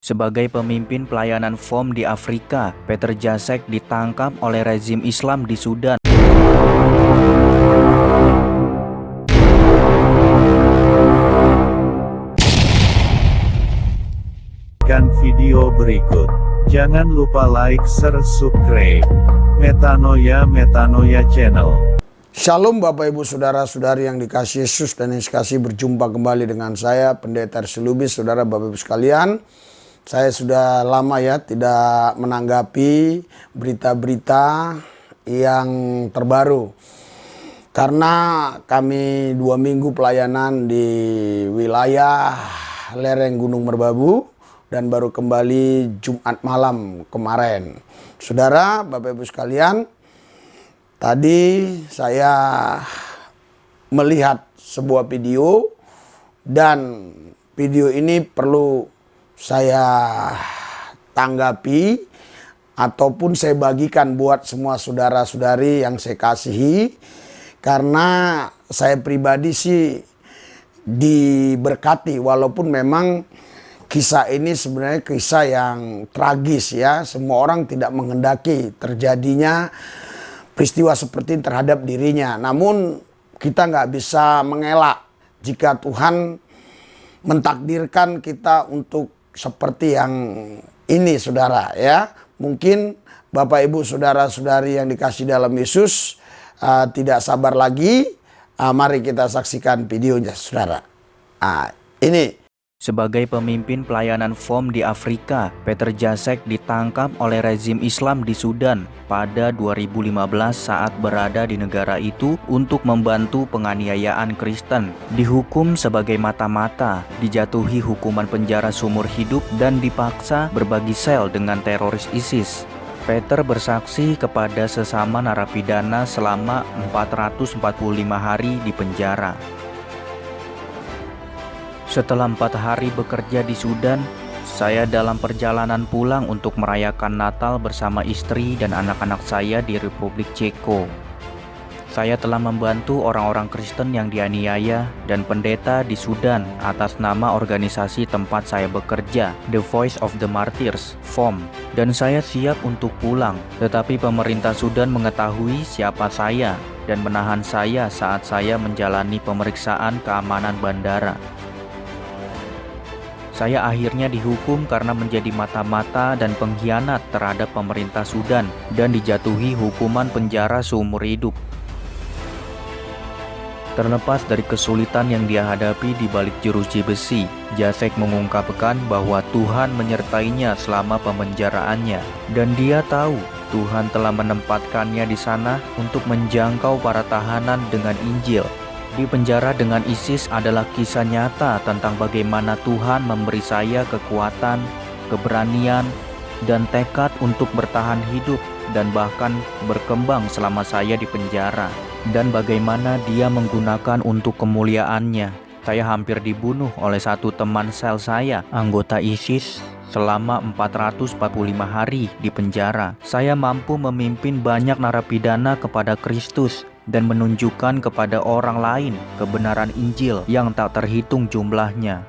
Sebagai pemimpin pelayanan FOM di Afrika, Peter Jasek ditangkap oleh rezim Islam di Sudan. Video berikut. Jangan lupa like, share, subscribe. Metanoia Channel. Shalom Bapak Ibu Saudara-saudari yang dikasihi Yesus dan yang dikasihi, berjumpa kembali dengan saya Pendeta RC Lubis. Saudara Bapak Ibu sekalian, saya sudah lama tidak menanggapi berita-berita yang terbaru. Karena kami 2 minggu pelayanan di wilayah lereng Gunung Merbabu dan baru kembali Jumat malam kemarin. Saudara, Bapak Ibu sekalian, tadi saya melihat sebuah video dan video ini perlu saya tanggapi ataupun saya bagikan buat semua saudara-saudari yang saya kasihi, karena saya pribadi sih diberkati walaupun memang kisah ini sebenarnya kisah yang tragis ya. Semua orang tidak menghendaki terjadinya peristiwa seperti ini terhadap dirinya. Namun kita nggak bisa mengelak jika Tuhan mentakdirkan kita untuk seperti yang ini, saudara ya. Mungkin Bapak Ibu saudara-saudari yang dikasih dalam Yesus tidak sabar lagi. Mari kita saksikan videonya, saudara. Ini. Sebagai pemimpin pelayanan FOM di Afrika, Peter Jasek ditangkap oleh rezim Islam di Sudan pada 2015 saat berada di negara itu untuk membantu penganiayaan Kristen. Dihukum sebagai mata-mata, dijatuhi hukuman penjara seumur hidup dan dipaksa berbagi sel dengan teroris ISIS. Peter bersaksi kepada sesama narapidana selama 445 hari di penjara. Setelah 4 hari bekerja di Sudan, saya dalam perjalanan pulang untuk merayakan Natal bersama istri dan anak-anak saya di Republik Ceko. Saya telah membantu orang-orang Kristen yang dianiaya dan pendeta di Sudan atas nama organisasi tempat saya bekerja, The Voice of the Martyrs, FOM, dan saya siap untuk pulang. Tetapi pemerintah Sudan mengetahui siapa saya dan menahan saya saat saya menjalani pemeriksaan keamanan bandara. Saya akhirnya dihukum karena menjadi mata-mata dan pengkhianat terhadap pemerintah Sudan dan dijatuhi hukuman penjara seumur hidup. Terlepas dari kesulitan yang dia hadapi di balik jeruji besi, Jasek mengungkapkan bahwa Tuhan menyertainya selama pemenjaraannya, dan dia tahu Tuhan telah menempatkannya di sana untuk menjangkau para tahanan dengan Injil. Di penjara dengan ISIS adalah kisah nyata tentang bagaimana Tuhan memberi saya kekuatan, keberanian, dan tekad untuk bertahan hidup dan bahkan berkembang selama saya di penjara, dan bagaimana Dia menggunakan untuk kemuliaannya. Saya hampir dibunuh oleh satu teman sel saya, anggota ISIS, selama 445 hari di penjara. Saya mampu memimpin banyak narapidana kepada Kristus dan menunjukkan kepada orang lain kebenaran Injil yang tak terhitung jumlahnya.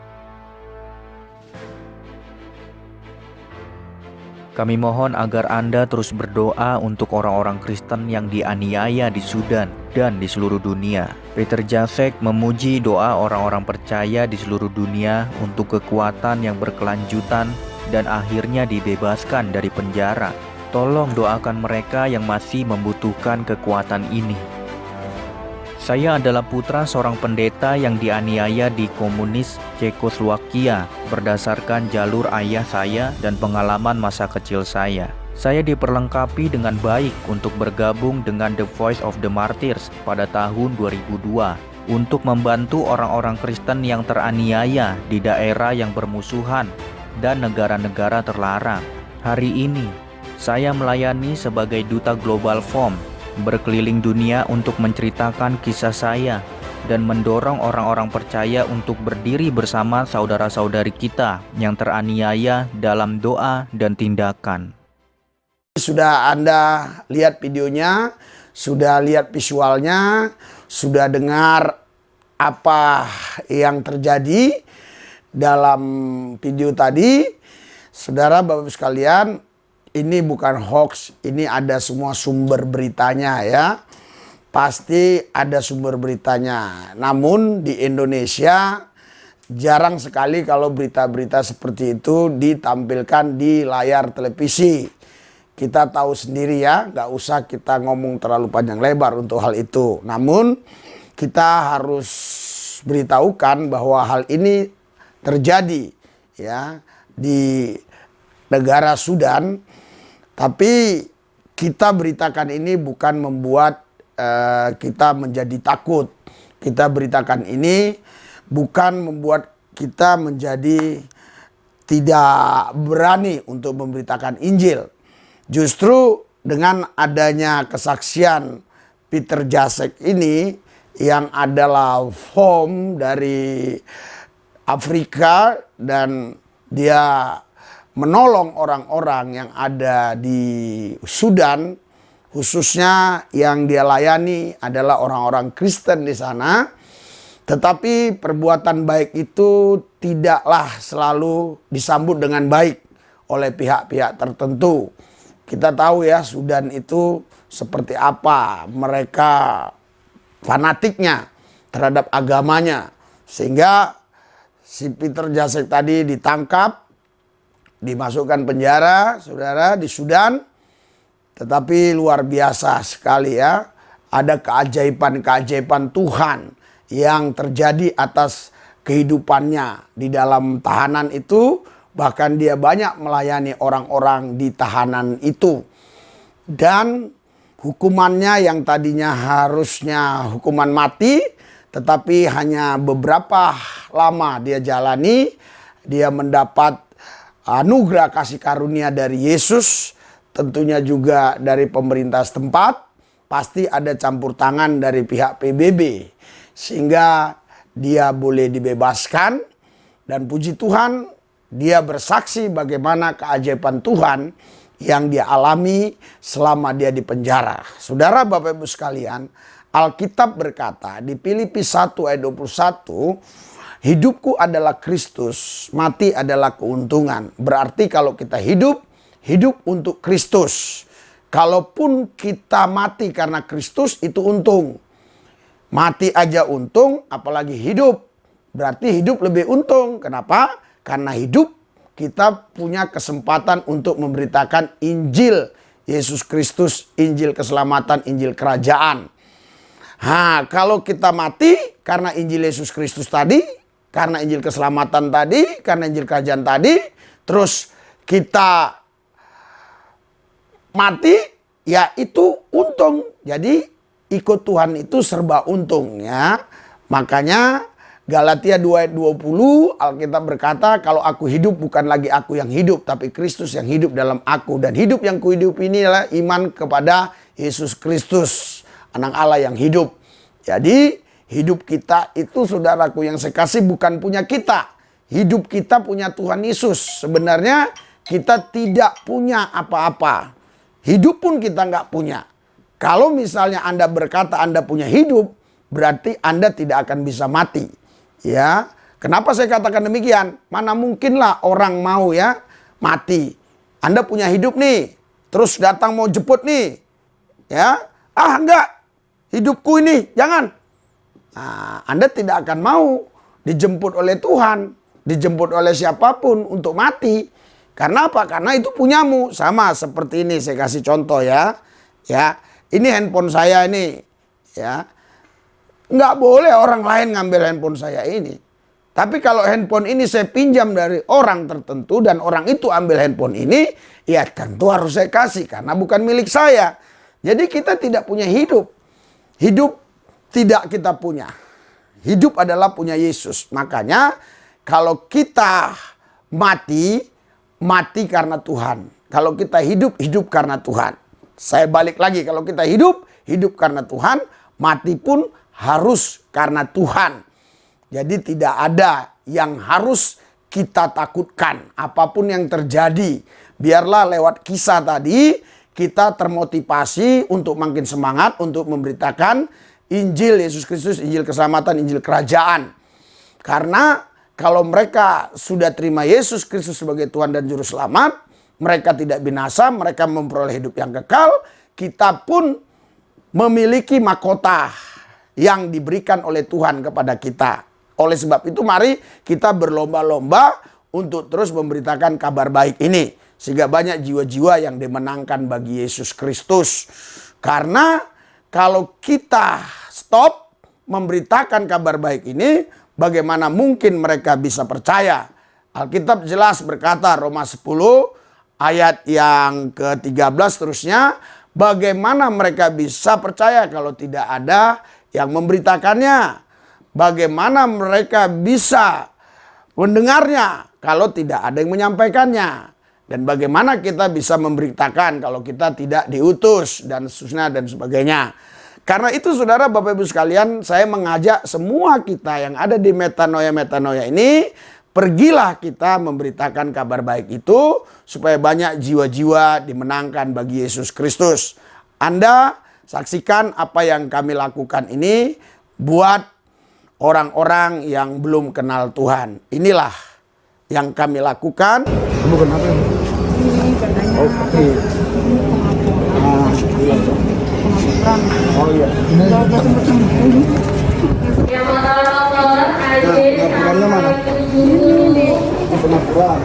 Kami mohon agar Anda terus berdoa untuk orang-orang Kristen yang dianiaya di Sudan dan di seluruh dunia. Peter Jasek memuji doa orang-orang percaya di seluruh dunia untuk kekuatan yang berkelanjutan dan akhirnya dibebaskan dari penjara. Tolong doakan mereka yang masih membutuhkan kekuatan ini. Saya adalah putra seorang pendeta yang dianiaya di komunis Cekoslowakia berdasarkan jalur ayah saya dan pengalaman masa kecil saya. Saya diperlengkapi dengan baik untuk bergabung dengan The Voice of the Martyrs pada tahun 2002 untuk membantu orang-orang Kristen yang teraniaya di daerah yang bermusuhan dan negara-negara terlarang. Hari ini, saya melayani sebagai duta global FOM, berkeliling dunia untuk menceritakan kisah saya dan mendorong orang-orang percaya untuk berdiri bersama saudara-saudari kita yang teraniaya dalam doa dan tindakan. Sudah Anda lihat videonya, sudah lihat visualnya, sudah dengar apa yang terjadi dalam video tadi. Saudara Bapak Ibu sekalian, ini bukan hoax, ini ada semua sumber beritanya ya. Pasti ada sumber beritanya. Namun di Indonesia jarang sekali kalau berita-berita seperti itu ditampilkan di layar televisi. Kita tahu sendiri ya, nggak usah kita ngomong terlalu panjang lebar untuk hal itu. Namun kita harus beritahukan bahwa hal ini terjadi ya di negara Sudan. Tapi kita beritakan ini bukan membuat kita menjadi takut. Kita beritakan ini bukan membuat kita menjadi tidak berani untuk memberitakan Injil. Justru dengan adanya kesaksian Peter Jasek ini yang adalah dari Afrika dan dia menolong orang-orang yang ada di Sudan, khususnya yang dia layani adalah orang-orang Kristen di sana. Tetapi perbuatan baik itu tidaklah selalu disambut dengan baik oleh pihak-pihak tertentu. Kita tahu ya Sudan itu seperti apa mereka fanatiknya terhadap agamanya. Sehingga si Peter Jasek tadi ditangkap, dimasukkan penjara, saudara, di Sudan. Tetapi luar biasa sekali ya, ada keajaiban-keajaiban Tuhan yang terjadi atas kehidupannya di dalam tahanan itu. Bahkan dia banyak melayani orang-orang di tahanan itu. Dan hukumannya yang tadinya harusnya hukuman mati, tetapi hanya beberapa lama dia jalani, dia mendapat anugerah kasih karunia dari Yesus, tentunya juga dari pemerintah setempat, pasti ada campur tangan dari pihak PBB, sehingga dia boleh dibebaskan. Dan puji Tuhan, dia bersaksi bagaimana keajaiban Tuhan yang dia alami selama dia di penjara. Saudara Bapak Ibu sekalian, Alkitab berkata di Filipi 1 ayat 21, hidupku adalah Kristus, mati adalah keuntungan. Berarti kalau kita hidup, hidup untuk Kristus. Kalaupun kita mati karena Kristus itu untung. Mati aja untung, apalagi hidup. Berarti hidup lebih untung. Kenapa? Karena hidup kita punya kesempatan untuk memberitakan Injil Yesus Kristus, Injil keselamatan, Injil kerajaan. Kalau kita mati karena Injil Yesus Kristus tadi, karena Injil keselamatan tadi, karena Injil kerajaan tadi, terus kita mati, ya itu untung. Jadi ikut Tuhan itu serba untung ya. Makanya Galatia 2 ayat 20 Alkitab berkata, kalau aku hidup bukan lagi aku yang hidup, tapi Kristus yang hidup dalam aku. Dan hidup yang kuhidup ini adalah iman kepada Yesus Kristus, Anak Allah yang hidup. Jadi hidup kita itu, saudaraku yang saya kasih, bukan punya kita. Hidup kita punya Tuhan Yesus. Sebenarnya kita tidak punya apa-apa. Hidup pun kita nggak punya. Kalau misalnya Anda berkata Anda punya hidup, berarti Anda tidak akan bisa mati. Ya, kenapa saya katakan demikian? Mana mungkinlah orang mau ya mati. Anda punya hidup nih, terus datang mau jemput nih. Ya, enggak. Hidupku ini, jangan. Anda tidak akan mau dijemput oleh Tuhan, dijemput oleh siapapun untuk mati. Karena apa? Karena itu punyamu. Sama seperti ini, saya kasih contoh ya. Ya, ini handphone saya ini. Ya, nggak boleh orang lain ngambil handphone saya ini. Tapi kalau handphone ini saya pinjam dari orang tertentu dan orang itu ambil handphone ini, ya tentu harus saya kasih karena bukan milik saya. Jadi kita tidak punya hidup. Hidup tidak kita punya. Hidup adalah punya Yesus. Makanya kalau kita mati, mati karena Tuhan. Kalau kita hidup, hidup karena Tuhan. Saya balik lagi, kalau kita hidup, hidup karena Tuhan, mati pun harus karena Tuhan. Jadi tidak ada yang harus kita takutkan. Apapun yang terjadi, biarlah lewat kisah tadi kita termotivasi untuk makin semangat untuk memberitakan Injil Yesus Kristus, Injil keselamatan, Injil kerajaan. Karena kalau mereka sudah terima Yesus Kristus sebagai Tuhan dan Juru Selamat, mereka tidak binasa, mereka memperoleh hidup yang kekal. Kita pun memiliki mahkota yang diberikan oleh Tuhan kepada kita. Oleh sebab itu mari kita berlomba-lomba untuk terus memberitakan kabar baik ini. Sehingga banyak jiwa-jiwa yang dimenangkan bagi Yesus Kristus. Karena kalau kita stop memberitakan kabar baik ini, bagaimana mungkin mereka bisa percaya? Alkitab jelas berkata, Roma 10 ayat yang ke-13 terusnya, bagaimana mereka bisa percaya kalau tidak ada yang memberitakannya? Bagaimana mereka bisa mendengarnya kalau tidak ada yang menyampaikannya? Dan bagaimana kita bisa memberitakan kalau kita tidak diutus dan seterusnya dan sebagainya. Karena itu saudara Bapak Ibu sekalian, saya mengajak semua kita yang ada di metanoia ini, pergilah kita memberitakan kabar baik itu supaya banyak jiwa-jiwa dimenangkan bagi Yesus Kristus. Anda saksikan apa yang kami lakukan ini buat orang-orang yang belum kenal Tuhan. Inilah yang kami lakukan. Kamu kenapa? Oh, oke. Oh iya. Yang motor Pengapurannya mana? Pengapuran.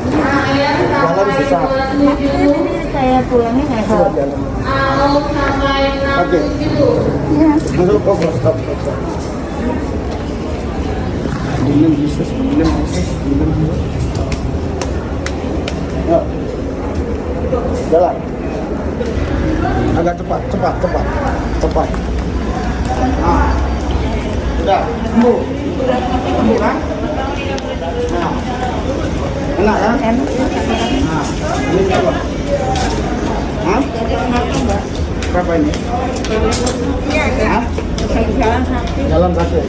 Jalan susah. saya pulangnya nggak tahu. Oke. Masuk stop. Dengan Yesus. Ya. Jalan. Agak cepat. Nah. Sudah. Sembuh kan? Nah. Enak kan? Nah, ini berapa? Hah? Berapa ini? Hah? Jalan kaki.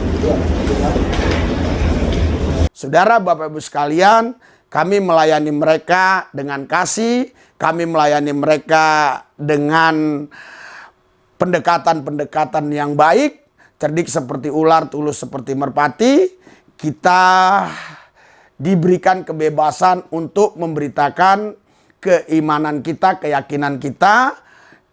Saudara Bapak Ibu sekalian, kami melayani mereka dengan kasih, kami melayani mereka dengan pendekatan-pendekatan yang baik, cerdik seperti ular, tulus seperti merpati. Kita diberikan kebebasan untuk memberitakan keimanan kita, keyakinan kita,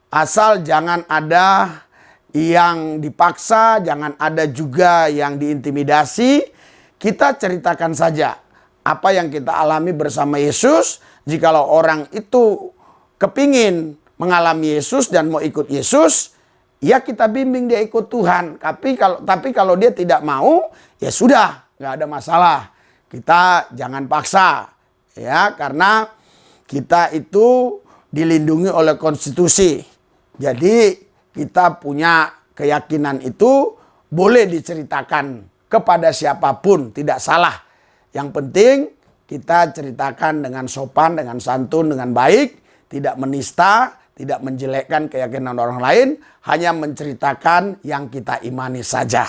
asal jangan ada yang dipaksa, jangan ada juga yang diintimidasi. Kita ceritakan saja apa yang kita alami bersama Yesus. Jikalau orang itu kepingin mengalami Yesus dan mau ikut Yesus, ya kita bimbing dia ikut Tuhan. Tapi kalau dia tidak mau, ya sudah, nggak ada masalah. Kita jangan paksa, ya, karena kita itu dilindungi oleh konstitusi. Jadi kita punya keyakinan itu boleh diceritakan kepada siapapun, tidak salah. Yang penting kita ceritakan dengan sopan, dengan santun, dengan baik, tidak menista, tidak menjelekkan keyakinan orang lain, hanya menceritakan yang kita imani saja.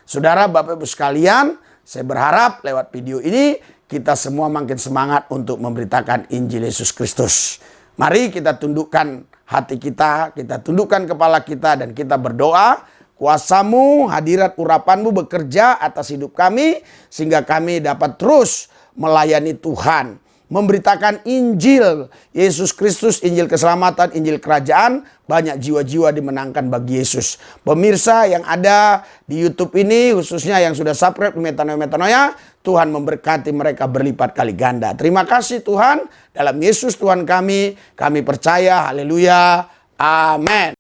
Saudara Bapak Ibu sekalian, saya berharap lewat video ini kita semua makin semangat untuk memberitakan Injil Yesus Kristus. Mari kita tundukkan hati kita tundukkan kepala kita dan kita berdoa. Kuasamu, hadirat urapanmu bekerja atas hidup kami sehingga kami dapat terus melayani Tuhan. Memberitakan Injil Yesus Kristus, Injil keselamatan, Injil kerajaan. Banyak jiwa-jiwa dimenangkan bagi Yesus. Pemirsa yang ada di YouTube ini, khususnya yang sudah subscribe di Metanoia, Tuhan memberkati mereka berlipat kali ganda. Terima kasih Tuhan, dalam Yesus Tuhan kami percaya, haleluya, amin.